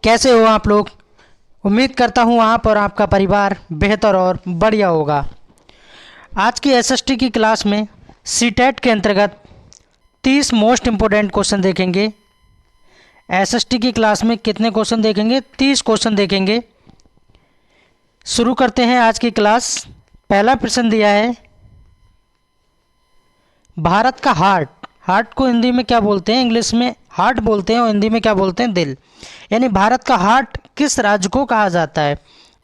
कैसे हो आप लोग। उम्मीद करता हूँ आप और आपका परिवार बेहतर और बढ़िया होगा। आज की एसएसटी की क्लास में सीटेट के अंतर्गत 30 मोस्ट इम्पोर्टेंट क्वेश्चन देखेंगे। एसएसटी की क्लास में कितने क्वेश्चन देखेंगे? 30 क्वेश्चन देखेंगे। शुरू करते हैं आज की क्लास। पहला प्रश्न दिया है, भारत का हार्ट। हार्ट को हिंदी में क्या बोलते हैं? इंग्लिश में हार्ट बोलते हैं और हिंदी में क्या बोलते हैं? दिल। यानी भारत का हार्ट किस राज्य को कहा जाता है?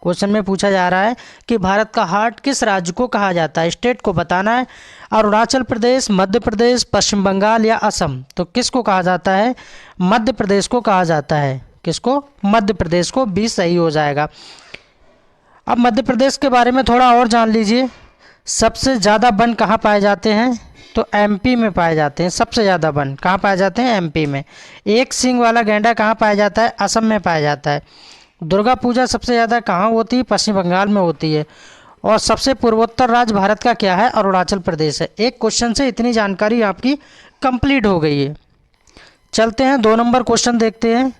क्वेश्चन में पूछा जा रहा है कि भारत का हार्ट किस राज्य को कहा जाता है। स्टेट को बताना है। अरुणाचल प्रदेश, मध्य प्रदेश, पश्चिम बंगाल या असम। तो किसको कहा जाता है? मध्य प्रदेश को कहा जाता है। किसको? मध्य प्रदेश को। 20 सही हो जाएगा। अब मध्य प्रदेश के बारे में थोड़ा और जान लीजिए। सबसे ज़्यादा वन कहाँ पाए जाते हैं? तो एमपी में पाए जाते हैं। सबसे ज़्यादा वन कहाँ पाए जाते हैं? एमपी में। एक सींग वाला गैंडा कहाँ पाया जाता है? असम में पाया जाता है। दुर्गा पूजा सबसे ज़्यादा कहाँ होती है? पश्चिम बंगाल में होती है। और सबसे पूर्वोत्तर राज्य भारत का क्या है? अरुणाचल प्रदेश है। एक क्वेश्चन से इतनी जानकारी आपकी कंप्लीट हो गई है। चलते हैं 2 नंबर क्वेश्चन देखते हैं।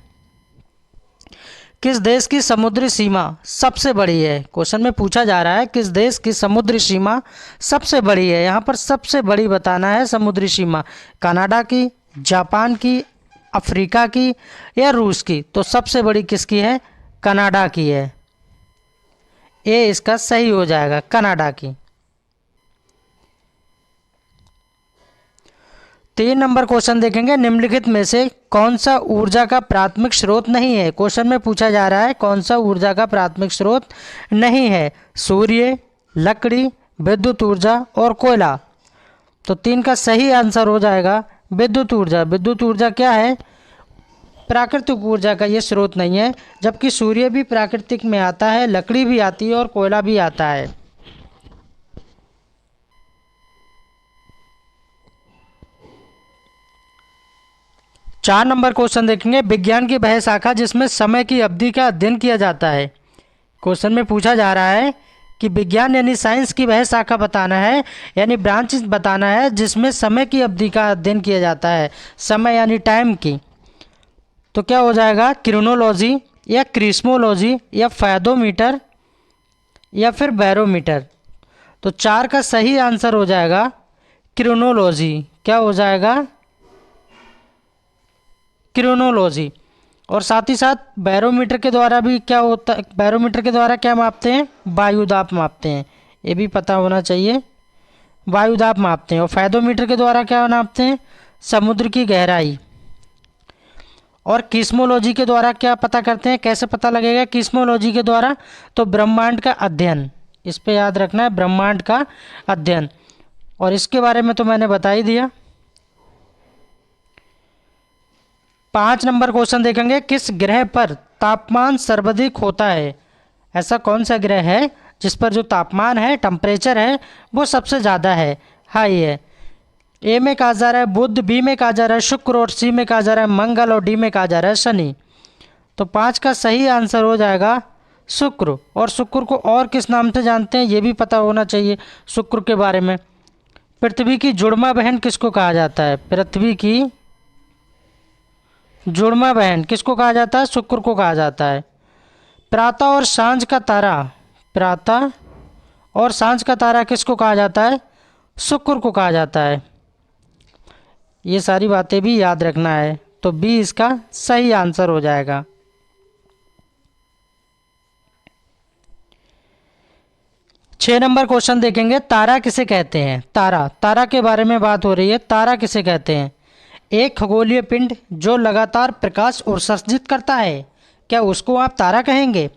किस देश की समुद्री सीमा सबसे बड़ी है? क्वेश्चन में पूछा जा रहा है किस देश की समुद्री सीमा सबसे बड़ी है। यहाँ पर सबसे बड़ी बताना है समुद्री सीमा। कनाडा की, जापान की, अफ्रीका की या रूस की? तो सबसे बड़ी किसकी है? कनाडा की है। ए इसका सही हो जाएगा, कनाडा की। 3 नंबर क्वेश्चन देखेंगे। निम्नलिखित में से कौन सा ऊर्जा का प्राथमिक स्रोत नहीं है? क्वेश्चन में पूछा जा रहा है कौन सा ऊर्जा का प्राथमिक स्रोत नहीं है। सूर्य, लकड़ी, विद्युत ऊर्जा और कोयला। तो 3 का सही आंसर हो जाएगा विद्युत ऊर्जा। विद्युत ऊर्जा क्या है? प्राकृतिक ऊर्जा का ये स्रोत नहीं है। जबकि सूर्य भी प्राकृतिक में आता है, लकड़ी भी आती है और कोयला भी आता है। 4 नंबर क्वेश्चन देखेंगे। विज्ञान की वह शाखा जिसमें समय की अवधि का अध्ययन किया जाता है। क्वेश्चन में पूछा जा रहा है कि विज्ञान यानी साइंस की वह शाखा बताना है, यानी ब्रांच बताना है जिसमें समय की अवधि का अध्ययन किया जाता है। समय यानी टाइम की। तो क्या हो जाएगा? क्रोनोलॉजी या क्रिस्मोलॉजी या फैदोमीटर या फिर बैरोमीटर। तो 4 का सही आंसर हो जाएगा क्रोनोलॉजी। क्या हो जाएगा? क्रोनोलॉजी। और साथ ही साथ बैरोमीटर के द्वारा भी क्या होता है? बैरोमीटर के द्वारा क्या मापते हैं? वायुदाब मापते हैं। ये भी पता होना चाहिए। वायुदाब मापते हैं। और फैदोमीटर के द्वारा क्या नापते हैं? समुद्र की गहराई। और किस्मोलॉजी के द्वारा क्या पता करते हैं? कैसे पता लगेगा किस्मोलॉजी के द्वारा? तो ब्रह्मांड का अध्ययन। इस पे याद रखना है, ब्रह्मांड का अध्ययन। और इसके बारे में तो मैंने बता ही दिया। 5 नंबर क्वेश्चन देखेंगे। किस ग्रह पर तापमान सर्वाधिक होता है? ऐसा कौन सा ग्रह है जिस पर जो तापमान है, टेम्परेचर है, वो सबसे ज़्यादा है, हाई है? ए में कहा जा रहा है बुध, बी में कहा जा रहा है शुक्र और सी में कहा जा रहा है मंगल और डी में कहा जा रहा है शनि। तो 5 का सही आंसर हो जाएगा शुक्र। और शुक्र को और किस नाम से जानते हैं ये भी पता होना चाहिए शुक्र के बारे में। पृथ्वी की जुड़वा बहन किसको कहा जाता है? पृथ्वी की जुड़वा बहन किसको कहा जाता है? शुक्र को कहा जाता है। प्रातः और सांझ का तारा, प्रातः और सांझ का तारा किसको कहा जाता है? शुक्र को कहा जाता है। ये सारी बातें भी याद रखना है। तो बी इसका सही आंसर हो जाएगा। 6 नंबर क्वेश्चन देखेंगे। तारा किसे कहते हैं? तारा, तारा के बारे में बात हो रही है। तारा किसे कहते हैं? एक खगोलीय पिंड जो लगातार प्रकाश उत्सर्जित करता है, क्या उसको आप तारा कहेंगे?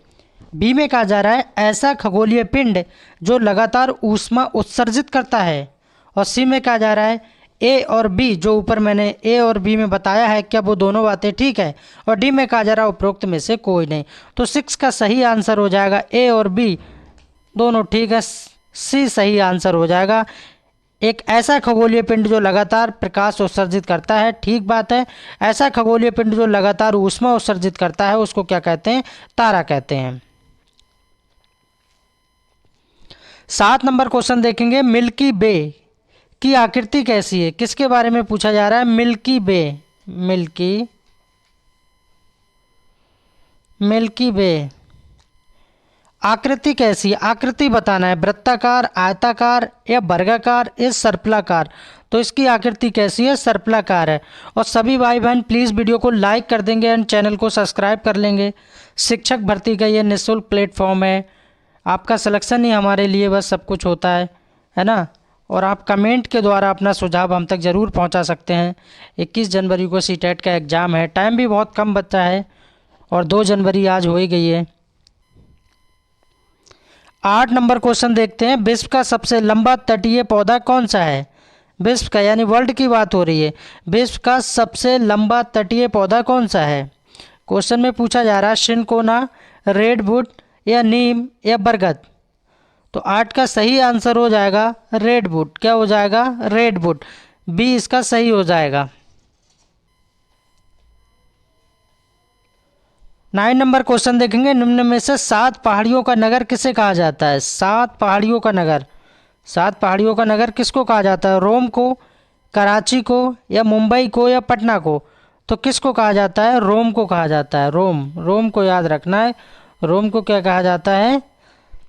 बी में कहा जा रहा है ऐसा खगोलीय पिंड जो लगातार ऊष्मा उत्सर्जित करता है। और सी में कहा जा रहा है ए और बी, जो ऊपर मैंने ए और बी में बताया है, क्या वो दोनों बातें ठीक है? और डी में कहा जा रहा है उपरोक्त में से कोई नहीं। तो 6 का सही आंसर हो जाएगा ए और बी दोनों ठीक है। सी सही आंसर हो जाएगा। एक ऐसा खगोलीय पिंड जो लगातार प्रकाश उत्सर्जित करता है, ठीक बात है। ऐसा खगोलीय पिंड जो लगातार ऊष्मा उत्सर्जित करता है उसको क्या कहते हैं? तारा कहते हैं। 7 नंबर क्वेश्चन देखेंगे। मिल्की वे की आकृति कैसी है? किसके बारे में पूछा जा रहा है? मिल्की वे। मिल्की मिल्की वे। आकृति कैसी है, आकृति बताना है, वृत्ताकार, आयताकार या वर्गाकार या सर्पिलाकार। तो इसकी आकृति कैसी है, सर्पिलाकार है। और सभी भाई बहन प्लीज़ वीडियो को लाइक कर देंगे एंड चैनल को सब्सक्राइब कर लेंगे। शिक्षक भर्ती का ये निःशुल्क प्लेटफॉर्म है, आपका सिलेक्शन ही हमारे लिए बस सब कुछ होता है ना। और आप कमेंट के द्वारा अपना सुझाव हम तक ज़रूर पहुंचा सकते हैं। 21 जनवरी को सीटेट का एग्ज़ाम है, टाइम भी बहुत कम बचा है और 2 जनवरी आज हो ही गई है। 8 नंबर क्वेश्चन देखते हैं। विश्व का सबसे लंबा तटीय पौधा कौन सा है। विश्व का यानी वर्ल्ड की बात हो रही है। विश्व का सबसे लंबा तटीय पौधा कौन सा है। क्वेश्चन में पूछा जा रहा है सिनकोना, रेडवुड या नीम या बरगद। तो 8 का सही आंसर हो जाएगा रेडवुड। क्या हो जाएगा, रेडवुड। बी इसका सही हो जाएगा। 9 नंबर क्वेश्चन देखेंगे। निम्न में से 7 पहाड़ियों का नगर किसे कहा जाता है। 7 पहाड़ियों का नगर, 7 पहाड़ियों का नगर किसको कहा जाता है। रोम को, कराची को या मुंबई को या पटना को। तो किसको कहा जाता है, रोम को कहा जाता है। रोम, रोम को याद रखना है। रोम को क्या कहा जाता है,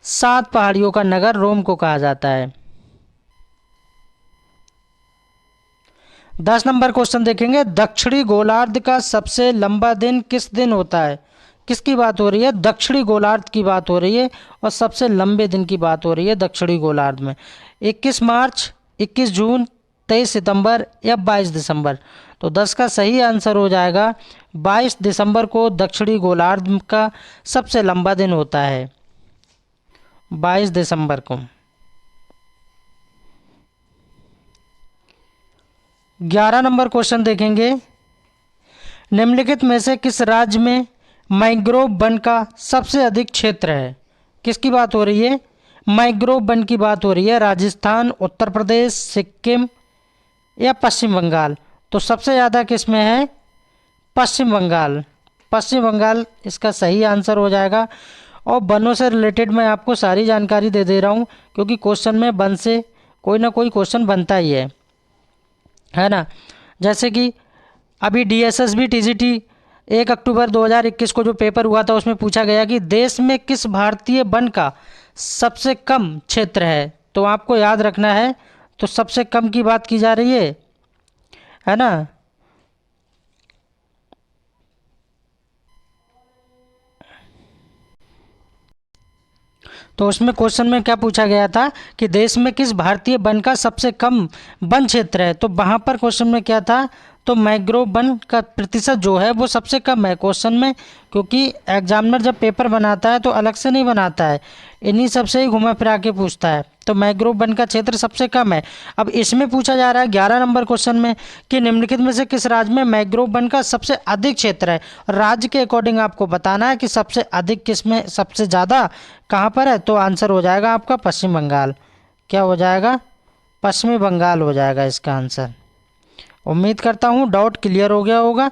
7 पहाड़ियों का नगर रोम को कहा जाता है। 10 नंबर क्वेश्चन देखेंगे। दक्षिणी गोलार्ध का सबसे लंबा दिन किस दिन होता है। किसकी बात हो रही है, दक्षिणी गोलार्ध की बात हो रही है और सबसे लंबे दिन की बात हो रही है दक्षिणी गोलार्ध में। 21 मार्च, 21 जून, 23 सितंबर या 22 दिसंबर। तो 10 का सही आंसर हो जाएगा 22 दिसंबर को दक्षिणी गोलार्ध का सबसे लंबा दिन होता है, 22 दिसंबर को। 11 नंबर क्वेश्चन देखेंगे। निम्नलिखित में से किस राज्य में मैंग्रोव वन का सबसे अधिक क्षेत्र है। किसकी बात हो रही है, मैंग्रोव वन की बात हो रही है। राजस्थान, उत्तर प्रदेश, सिक्किम या पश्चिम बंगाल। तो सबसे ज़्यादा किस में है, पश्चिम बंगाल। पश्चिम बंगाल इसका सही आंसर हो जाएगा। और वनों से रिलेटेड मैं आपको सारी जानकारी दे रहा हूँ क्योंकि क्वेश्चन में वन से कोई ना कोई क्वेश्चन बनता ही है ना। जैसे कि अभी DSSB TGT 1 अक्टूबर 2021 को जो पेपर हुआ था उसमें पूछा गया कि देश में किस भारतीय वन का सबसे कम क्षेत्र है। तो आपको याद रखना है, तो सबसे कम की बात की जा रही है ना। तो उसमें क्वेश्चन में क्या पूछा गया था कि देश में किस भारतीय वन का सबसे कम वन क्षेत्र है। तो वहाँ पर क्वेश्चन में क्या था, तो मैंग्रोव वन का प्रतिशत जो है वो सबसे कम है क्वेश्चन में। क्योंकि एग्जामिनर जब पेपर बनाता है तो अलग से नहीं बनाता है, इन्हीं सब से ही घुमा फिरा के पूछता है। तो मैंग्रोव वन का क्षेत्र सबसे कम है। अब इसमें पूछा जा रहा है 11 नंबर क्वेश्चन में कि निम्नलिखित में से किस राज्य में मैंग्रोव वन का सबसे अधिक क्षेत्र है। राज्य के अकॉर्डिंग आपको बताना है कि सबसे अधिक किस में, सबसे ज़्यादा कहाँ पर है। तो आंसर हो जाएगा आपका पश्चिम बंगाल। क्या हो जाएगा, पश्चिमी बंगाल हो जाएगा इसका आंसर। उम्मीद करता हूँ डाउट क्लियर हो गया होगा।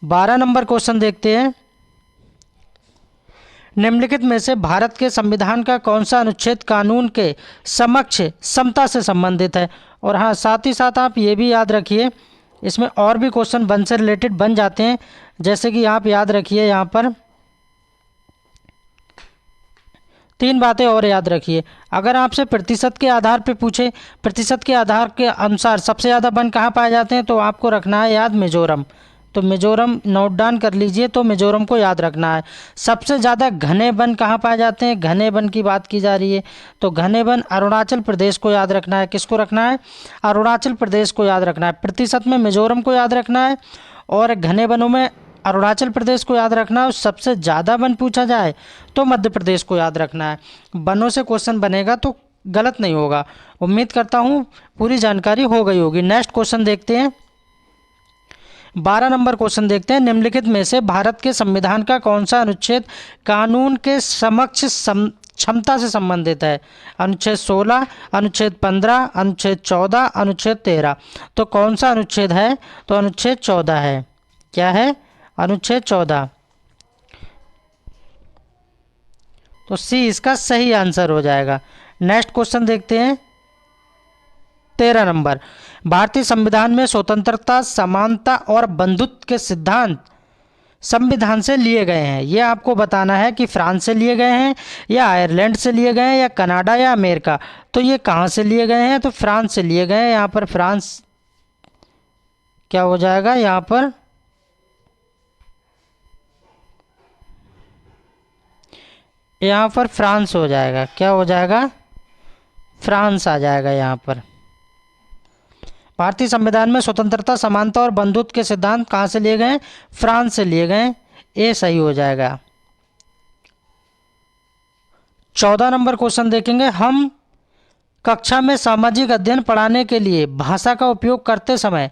12 नंबर क्वेश्चन देखते हैं। निम्नलिखित में से भारत के संविधान का कौन सा अनुच्छेद कानून के समक्ष समता से संबंधित है। और हाँ, साथ ही साथ आप ये भी याद रखिए, इसमें और भी क्वेश्चन वन से रिलेटेड बन जाते हैं। जैसे कि आप याद रखिए, यहाँ पर 3 बातें और याद रखिए। अगर आपसे प्रतिशत के आधार पे पूछे, प्रतिशत के आधार के अनुसार सबसे ज़्यादा वन कहाँ पाए जाते हैं, तो आपको रखना है याद मिजोरम। तो मिजोरम नोट डाउन कर लीजिए, तो मिजोरम को याद रखना है। सबसे ज़्यादा घने वन कहाँ पाए जाते हैं, घने वन की बात की जा रही है, तो घने वन अरुणाचल प्रदेश को याद रखना है। किसको रखना है, अरुणाचल प्रदेश को याद रखना है। प्रतिशत में मिजोरम को याद रखना है और घने वनों में अरुणाचल प्रदेश को याद रखना है। और सबसे ज़्यादा वन पूछा जाए तो मध्य प्रदेश को याद रखना है। वनों से क्वेश्चन बनेगा तो गलत नहीं होगा। उम्मीद करता हूँ पूरी जानकारी हो गई होगी। नेक्स्ट क्वेश्चन देखते हैं। 12 नंबर क्वेश्चन देखते हैं। निम्नलिखित में से भारत के संविधान का कौन सा अनुच्छेद कानून के समक्ष क्षमता से संबंधित है। अनुच्छेद 16, अनुच्छेद 15, अनुच्छेद 14, अनुच्छेद 13। तो कौन सा अनुच्छेद है, तो अनुच्छेद 14 है। क्या है, अनुच्छेद 14। तो सी इसका सही आंसर हो जाएगा। नेक्स्ट क्वेश्चन देखते हैं। 13 नंबर। भारतीय संविधान में स्वतंत्रता, समानता और बंधुत्व के सिद्धांत संविधान से लिए गए हैं। ये आपको बताना है कि फ्रांस से लिए गए हैं या आयरलैंड से लिए गए हैं या कनाडा या अमेरिका। तो ये कहाँ से लिए गए हैं? तो फ्रांस से लिए गए हैं। यहाँ पर फ्रांस क्या हो जाएगा? यहाँ पर फ्रांस हो जाएगा। क्या हो जाएगा? फ्रांस आ जाएगा यहाँ पर। भारतीय संविधान में स्वतंत्रता, समानता और बंधुत्व के सिद्धांत कहाँ से लिए गए? फ्रांस से लिए गए। ए सही हो जाएगा। 14 नंबर क्वेश्चन देखेंगे। हम कक्षा में सामाजिक अध्ययन पढ़ाने के लिए भाषा का उपयोग करते समय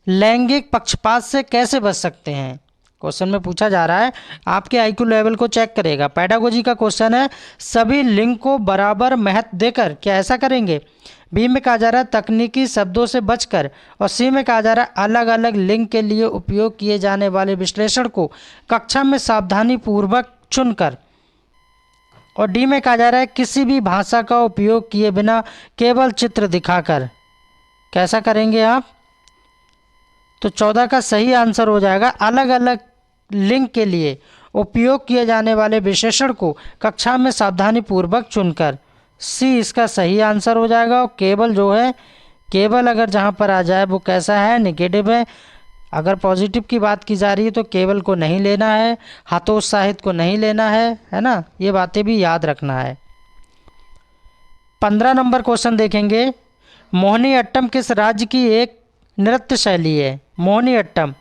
लैंगिक पक्षपात से कैसे बच सकते हैं? क्वेश्चन में पूछा जा रहा है, आपके आईक्यू लेवल को चेक करेगा। पेडागोजी का क्वेश्चन है, सभी लिंग को बराबर महत्व देकर क्या ऐसा करेंगे? बी में कहा जा रहा है तकनीकी शब्दों से बचकर, और सी में कहा जा रहा है अलग अलग लिंग के लिए उपयोग किए जाने वाले विश्लेषण को कक्षा में सावधानी पूर्वक चुनकर, और डी में कहा जा रहा है किसी भी भाषा का उपयोग किए बिना केवल चित्र दिखाकर। कैसा करेंगे आप? तो 14 का सही आंसर हो जाएगा अलग अलग लिंग के लिए उपयोग किए जाने वाले विशेषण को कक्षा में सावधानी पूर्वक चुनकर। सी इसका सही आंसर हो जाएगा। और केवल जो है, केवल अगर जहाँ पर आ जाए वो कैसा है? नेगेटिव है। अगर पॉजिटिव की बात की जा रही है तो केवल को नहीं लेना है, हतोत्साहित को नहीं लेना है ना? ये बातें भी याद रखना है। 15 नंबर क्वेश्चन देखेंगे। मोहिनी अट्टम किस राज्य की एक नृत्य शैली है? मोहिनी अट्टम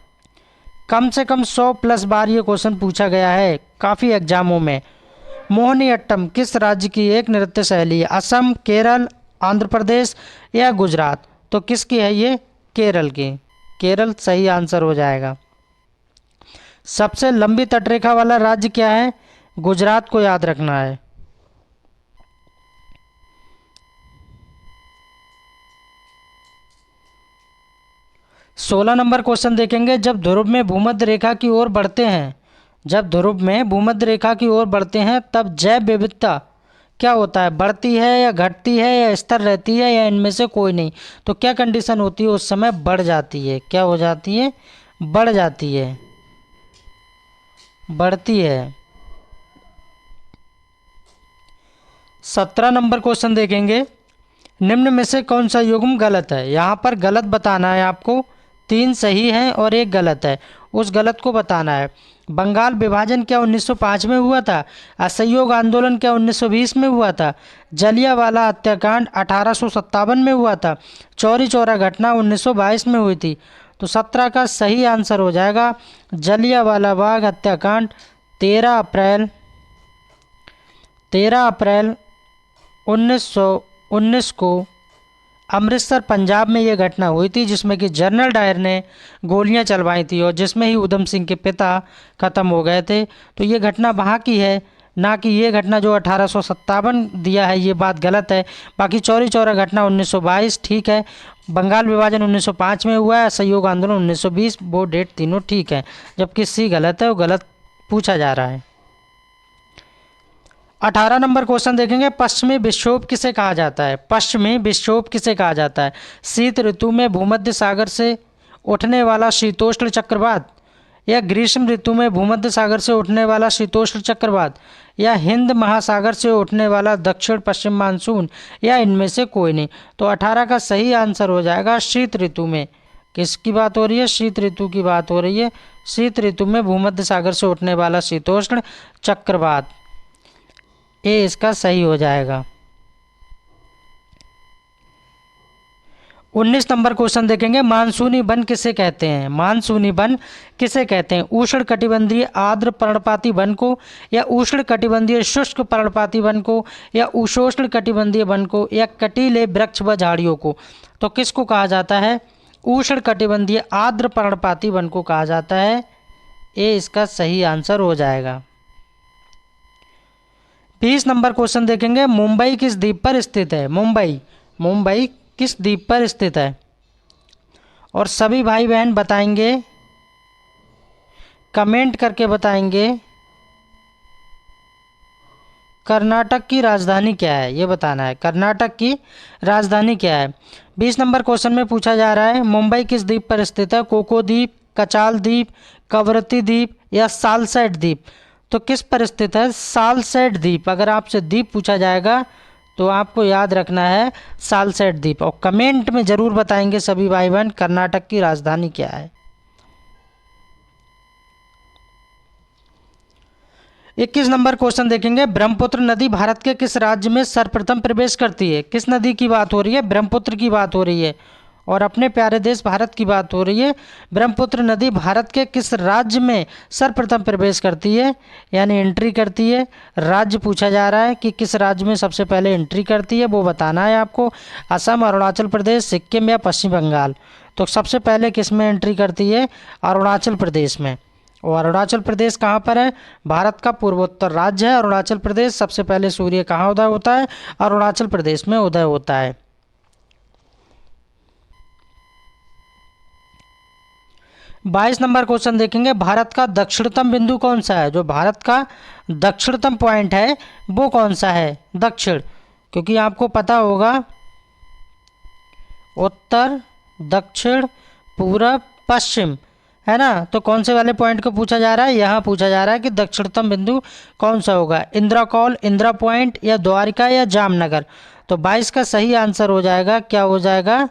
कम से कम 100+ बार ये क्वेश्चन पूछा गया है काफ़ी एग्जामों में। मोहिनी अट्टम किस राज्य की एक नृत्य शैली है? असम, केरल, आंध्र प्रदेश या गुजरात? तो किसकी है ये? केरल की। केरल सही आंसर हो जाएगा। सबसे लंबी तटरेखा वाला राज्य क्या है? गुजरात को याद रखना है। 16 नंबर क्वेश्चन देखेंगे। जब ध्रुव में भूमध्य रेखा की ओर बढ़ते हैं, जब ध्रुव में भूमध्य रेखा की ओर बढ़ते हैं तब जैव विविधता क्या होता है? बढ़ती है या घटती है या स्थिर रहती है या इनमें से कोई नहीं? तो क्या कंडीशन होती है उस समय? बढ़ जाती है। क्या हो जाती है? बढ़ जाती है, बढ़ती है। 17 नंबर क्वेश्चन देखेंगे। निम्न में से कौन सा युग्म गलत है? यहाँ पर गलत बताना है आपको। 3 सही हैं और 1 गलत है। उस गलत को बताना है। बंगाल विभाजन क्या 1905 में हुआ था? असहयोग आंदोलन क्या 1920 में हुआ था? जलियांवाला हत्याकांड 1857 में हुआ था? चौरी चौरा घटना 1922 में हुई थी? तो 17 का सही आंसर हो जाएगा जलियांवाला बाग हत्याकांड। 13 अप्रैल 1919 को अमृतसर पंजाब में ये घटना हुई थी, जिसमें कि जनरल डायर ने गोलियां चलवाई थी और जिसमें ही उधम सिंह के पिता ख़त्म हो गए थे। तो ये घटना वहाँ की है, ना कि ये घटना जो 1857 दिया है, ये बात गलत है। बाकी चौरी चौरा घटना 1922 ठीक है। बंगाल विभाजन 1905 में हुआ है, असहयोग आंदोलन 1920, वो डेट तीनों ठीक है। जबकि सी गलत है, वो गलत पूछा जा रहा है। 18 नंबर क्वेश्चन देखेंगे। पश्चिमी विक्षोभ किसे कहा जाता है? पश्चिमी विक्षोभ किसे कहा जाता है? शीत ऋतु में भूमध्य सागर से उठने वाला शीतोष्ण चक्रवात, या ग्रीष्म ऋतु में भूमध्य सागर से उठने वाला शीतोष्ण चक्रवात, या हिंद महासागर से उठने वाला दक्षिण पश्चिम मानसून, या इनमें से कोई नहीं? तो 18 का सही आंसर हो जाएगा शीत ऋतु में। किसकी बात हो रही है? शीत ऋतु की बात हो रही है। शीत ऋतु में भूमध्य सागर से उठने वाला शीतोष्ण चक्रवात। ए इसका सही हो जाएगा। 19 नंबर क्वेश्चन देखेंगे। मानसूनी वन किसे कहते हैं? मानसूनी वन किसे कहते हैं? उष्ण कटिबंधीय आर्द्र पर्णपाती वन को, या उष्ण कटिबंधीय शुष्क पर्णपाती वन को, या उपोष्ण कटिबंधीय वन को, या कटीले वृक्ष व झाड़ियों को? तो किसको कहा जाता है? उष्ण कटिबंधीय आर्द्र पर्णपाती वन को कहा जाता है। ए इसका सही आंसर हो जाएगा। 20 नंबर क्वेश्चन देखेंगे। मुंबई किस द्वीप पर स्थित है? मुंबई किस द्वीप पर स्थित है? और सभी भाई बहन बताएंगे, कमेंट करके बताएंगे कर्नाटक की राजधानी क्या है, ये बताना है। कर्नाटक की राजधानी क्या है? 20 नंबर क्वेश्चन में पूछा जा रहा है मुंबई किस द्वीप पर स्थित है? कोको द्वीप, कचाल द्वीप, कवरत्ती द्वीप, या सालसेट द्वीप? तो किस पर स्थित है सालसेट द्वीप? अगर आपसे द्वीप पूछा जाएगा तो आपको याद रखना है सालसेट द्वीप। और कमेंट में ज़रूर बताएंगे सभी भाई बहन कर्नाटक की राजधानी क्या है। 21 नंबर क्वेश्चन देखेंगे, ब्रह्मपुत्र नदी भारत के किस राज्य में सर्वप्रथम प्रवेश करती है? किस नदी की बात हो रही है? ब्रह्मपुत्र की बात हो रही है और अपने प्यारे देश भारत की बात हो रही है। ब्रह्मपुत्र नदी भारत के किस राज्य में सर्वप्रथम प्रवेश करती है, यानी एंट्री करती है? राज्य पूछा जा रहा है कि किस राज्य में सबसे पहले एंट्री करती है, वो बताना है आपको। असम, अरुणाचल प्रदेश, सिक्किम या पश्चिम बंगाल? तो सबसे पहले किस में एंट्री करती है? अरुणाचल प्रदेश में। और अरुणाचल प्रदेश कहाँ पर है? भारत का पूर्वोत्तर राज्य है अरुणाचल प्रदेश। सबसे पहले सूर्य कहाँ उदय होता है? अरुणाचल प्रदेश में उदय होता है। 22 नंबर क्वेश्चन देखेंगे, भारत का दक्षिणतम बिंदु कौन सा है? जो भारत का दक्षिणतम पॉइंट है वो कौन सा है? दक्षिण, क्योंकि आपको पता होगा उत्तर, दक्षिण, पूरब, पश्चिम, है ना? तो कौन से वाले पॉइंट को पूछा जा रहा है? यहाँ पूछा जा रहा है कि दक्षिणतम बिंदु कौन सा होगा, इंदिरा कॉल, इंदिरा पॉइंट या द्वारिका या जामनगर? तो 22 का सही आंसर हो जाएगा, क्या हो जाएगा?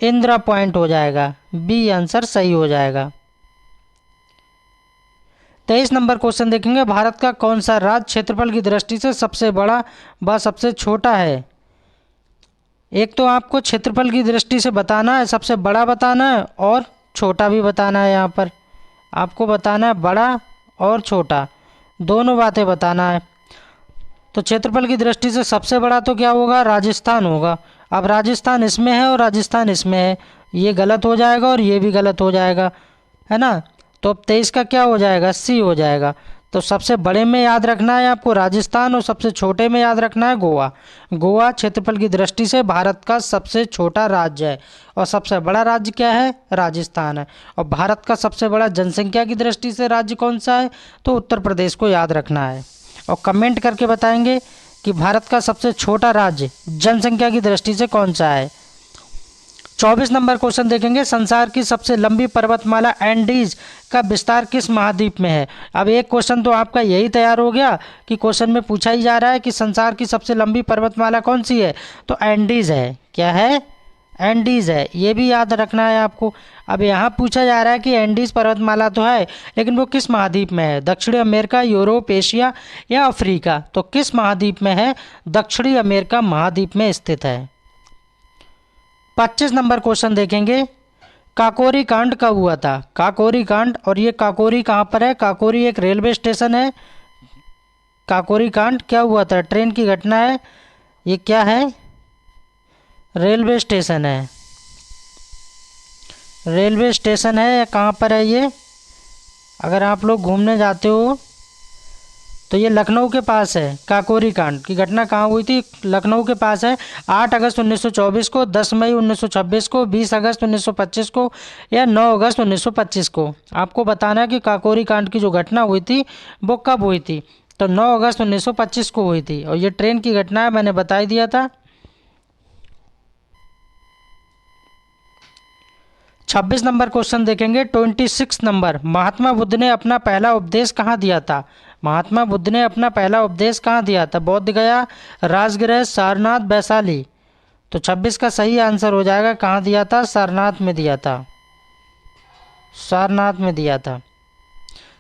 इंदिरा पॉइंट हो जाएगा। बी आंसर सही हो जाएगा। 23 नंबर क्वेश्चन देखेंगे, भारत का कौन सा राज्य क्षेत्रफल की दृष्टि से सबसे बड़ा व सबसे छोटा है? एक तो आपको क्षेत्रफल की दृष्टि से बताना है, सबसे बड़ा बताना है और छोटा भी बताना है। यहाँ पर आपको बताना है बड़ा और छोटा, दोनों बातें बताना है। तो क्षेत्रफल की दृष्टि से सबसे बड़ा तो क्या होगा? राजस्थान होगा। अब राजस्थान इसमें है और राजस्थान इसमें है, ये गलत हो जाएगा और ये भी गलत हो जाएगा, है ना? तो अब 23 का क्या हो जाएगा? सी हो जाएगा। तो सबसे बड़े में याद रखना है आपको राजस्थान और सबसे छोटे में याद रखना है गोवा। गोवा क्षेत्रफल की दृष्टि से भारत का सबसे छोटा राज्य है और सबसे बड़ा राज्य क्या है? राजस्थान है। और भारत का सबसे बड़ा जनसंख्या की दृष्टि से राज्य कौन सा है? तो उत्तर प्रदेश को याद रखना है। और कमेंट करके बताएंगे कि भारत का सबसे छोटा राज्य जनसंख्या की दृष्टि से कौन सा है। 24 नंबर क्वेश्चन देखेंगे, संसार की सबसे लंबी पर्वतमाला एंडीज का विस्तार किस महाद्वीप में है? अब एक क्वेश्चन तो आपका यही तैयार हो गया कि क्वेश्चन में पूछा ही जा रहा है कि संसार की सबसे लंबी पर्वतमाला कौन सी है? तो एंडीज है। क्या है? एंडीज है, ये भी याद रखना है आपको। अब यहाँ पूछा जा रहा है कि एंडीज पर्वतमाला तो है लेकिन वो किस महाद्वीप में है? दक्षिणी अमेरिका, यूरोप, एशिया या अफ्रीका? तो किस महाद्वीप में है? दक्षिणी अमेरिका महाद्वीप में स्थित है। 25 नंबर क्वेश्चन देखेंगे, काकोरी कांड कब हुआ था? काकोरी कांड, और ये काकोरी कहाँ पर है? काकोरी एक रेलवे स्टेशन है। काकोरी कांड क्या हुआ था? ट्रेन की घटना है। ये क्या है? रेलवे स्टेशन है। रेलवे स्टेशन है, कहाँ पर है ये? अगर आप लोग घूमने जाते हो तो ये लखनऊ के पास है। काकोरी कांड की घटना कहाँ हुई थी? लखनऊ के पास है। 8 अगस्त 1924 को, 10 मई 1926 को, 20 अगस्त 1925 को या 9 अगस्त 1925 को? आपको बताना है कि काकोरी कांड की जो घटना हुई थी वो कब हुई थी। तो 9 अगस्त 1925 को हुई थी और ये ट्रेन की घटना है, मैंने बता ही दिया था। 26 नंबर क्वेश्चन देखेंगे, 26 नंबर, महात्मा बुद्ध ने अपना पहला उपदेश कहाँ दिया था? महात्मा बुद्ध ने अपना पहला उपदेश कहाँ दिया था? बोध गया, राजगृह, सारनाथ, वैशाली? तो 26 का सही आंसर हो जाएगा, कहाँ दिया था? सारनाथ में दिया था। सारनाथ में दिया था।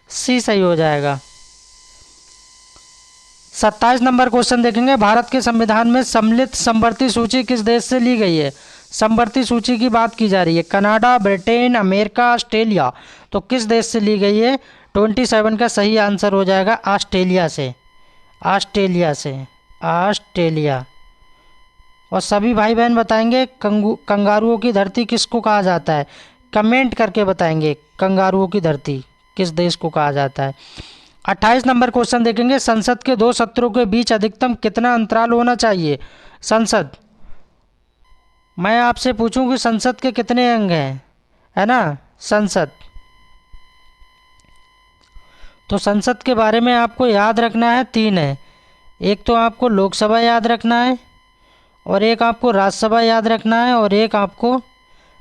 सी सही हो जाएगा। 27 नंबर क्वेश्चन देखेंगे, भारत के संविधान में सम्मिलित समवर्ती सूची किस देश से ली गई है? समवर्ती सूची की बात की जा रही है। Canada, Britain, America, Australia? तो किस देश से ली गई है? 27 का सही आंसर हो जाएगा ऑस्ट्रेलिया से। ऑस्ट्रेलिया से, ऑस्ट्रेलिया। और सभी भाई बहन बताएंगे कंगारुओं की धरती किसको कहा जाता है? कमेंट करके बताएंगे कंगारुओं की धरती किस देश को कहा जाता है। 28 नंबर क्वेश्चन देखेंगे, संसद के दो सत्रों के बीच अधिकतम कितना अंतराल होना चाहिए? संसद, मैं आपसे पूछूं कि संसद के कितने अंग हैं, है ना? संसद, तो संसद के बारे में आपको याद रखना है, 3 है। एक तो आपको लोकसभा याद रखना है और एक आपको राज्यसभा याद रखना है और एक आपको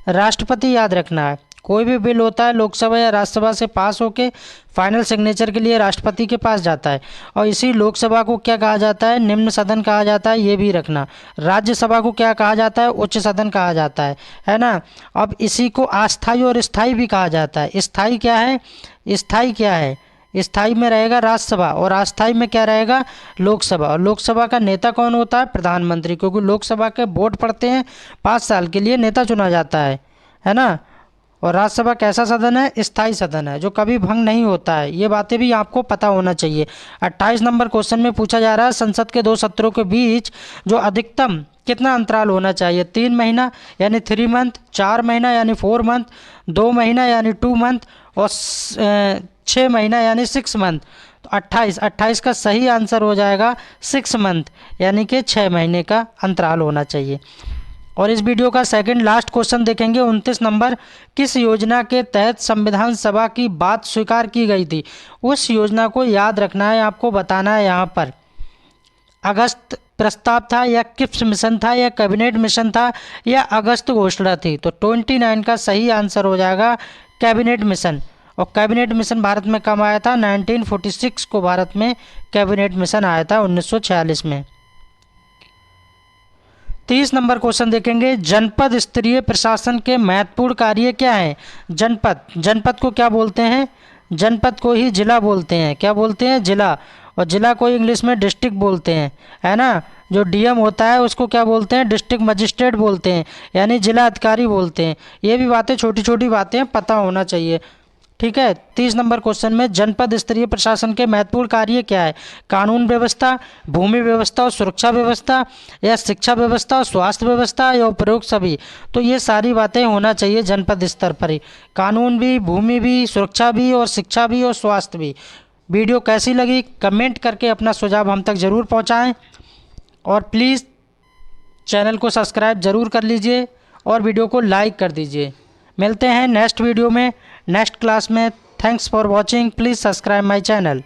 राष्ट्रपति याद रखना है। कोई भी बिल होता है लोकसभा या राज्यसभा से पास होके फाइनल सिग्नेचर के लिए राष्ट्रपति के पास जाता है, और इसी लोकसभा को क्या कहा जाता है, निम्न सदन कहा जाता है, ये भी रखना। राज्यसभा को क्या कहा जाता है, उच्च सदन कहा जाता है ना। अब इसी को अस्थायी और स्थायी भी कहा जाता है। स्थायी क्या है, स्थायी क्या है, स्थायी में रहेगा राज्यसभा और अस्थायी में क्या रहेगा, लोकसभा। और लोकसभा का नेता कौन होता है, प्रधानमंत्री, क्योंकि लोकसभा के वोट पड़ते हैं, 5 साल के लिए नेता चुना जाता है ना। और राज्यसभा कैसा सदन है, स्थायी सदन है, जो कभी भंग नहीं होता है। ये बातें भी आपको पता होना चाहिए। 28 नंबर क्वेश्चन में पूछा जा रहा है, संसद के 2 सत्रों के बीच जो अधिकतम कितना अंतराल होना चाहिए, 3 महीना यानी 3 मंथ, 4 महीना यानी 4 मंथ, 2 महीना यानी 2 मंथ, और 6 महीना यानी 6 मंथ। तो 28 का सही आंसर हो जाएगा 6 मंथ, यानी कि 6 महीने का अंतराल होना चाहिए। और इस वीडियो का सेकंड लास्ट क्वेश्चन देखेंगे, 29 नंबर, किस योजना के तहत संविधान सभा की बात स्वीकार की गई थी। उस योजना को याद रखना है, आपको बताना है यहाँ पर। अगस्त प्रस्ताव था, या किप्स मिशन था, या कैबिनेट मिशन था, या अगस्त घोषणा थी। तो 29 का सही आंसर हो जाएगा कैबिनेट मिशन। और कैबिनेट मिशन भारत में कब आया था, 1946 को भारत में कैबिनेट मिशन आया था, 1946 में। 30 नंबर क्वेश्चन देखेंगे, जनपद स्तरीय प्रशासन के महत्वपूर्ण कार्य क्या हैं। जनपद को क्या बोलते हैं, जनपद को ही जिला बोलते हैं। क्या बोलते हैं, जिला। और जिला को इंग्लिश में डिस्ट्रिक्ट बोलते हैं, है ना। जो डीएम होता है उसको क्या बोलते हैं, डिस्ट्रिक्ट मजिस्ट्रेट बोलते हैं, यानी जिला अधिकारी बोलते हैं। ये भी बातें, छोटी छोटी बातें पता होना चाहिए, ठीक है। 30 नंबर क्वेश्चन में जनपद स्तरीय प्रशासन के महत्वपूर्ण कार्य क्या है, कानून व्यवस्था, भूमि व्यवस्था और सुरक्षा व्यवस्था, या शिक्षा व्यवस्था और स्वास्थ्य व्यवस्था, या उपरोक्त सभी। तो ये सारी बातें होना चाहिए जनपद स्तर पर ही, कानून भी, भूमि भी, सुरक्षा भी, और शिक्षा भी, और स्वास्थ्य भी। वीडियो कैसी लगी कमेंट करके अपना सुझाव हम तक ज़रूर पहुँचाएँ, और प्लीज़ चैनल को सब्सक्राइब ज़रूर कर लीजिए और वीडियो को लाइक कर दीजिए। मिलते हैं नेक्स्ट वीडियो में, नेक्स्ट क्लास में। Thanks for watching, please subscribe my channel.